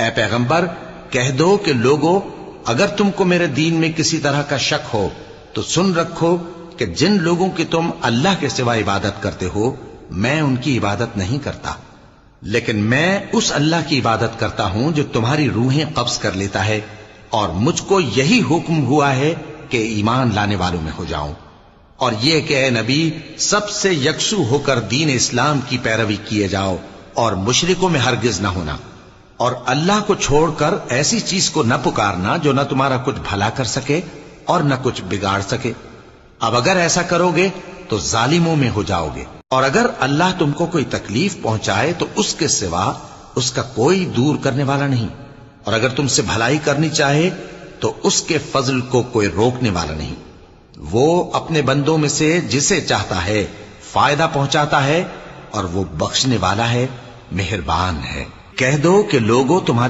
اے پیغمبر کہہ دو کہ لوگو اگر تم کو میرے دین میں کسی طرح کا شک ہو تو سن رکھو کہ جن لوگوں کی تم اللہ کے سوا عبادت کرتے ہو میں ان کی عبادت نہیں کرتا، لیکن میں اس اللہ کی عبادت کرتا ہوں جو تمہاری روحیں قبض کر لیتا ہے، اور مجھ کو یہی حکم ہوا ہے کہ ایمان لانے والوں میں ہو جاؤں، اور یہ کہ اے نبی سب سے یکسو ہو کر دین اسلام کی پیروی کیے جاؤ اور مشرکوں میں ہرگز نہ ہونا، اور اللہ کو چھوڑ کر ایسی چیز کو نہ پکارنا جو نہ تمہارا کچھ بھلا کر سکے اور نہ کچھ بگاڑ سکے۔ اب اگر ایسا کرو گے تو ظالموں میں ہو جاؤ گے، اور اگر اللہ تم کو کوئی تکلیف پہنچائے تو اس کے سوا اس کا کوئی دور کرنے والا نہیں، اور اگر تم سے بھلائی کرنی چاہے تو اس کے فضل کو کوئی روکنے والا نہیں۔ وہ اپنے بندوں میں سے جسے چاہتا ہے فائدہ پہنچاتا ہے، اور وہ بخشنے والا ہے، مہربان ہے۔ کہہ دو کہ لوگوں تمہارے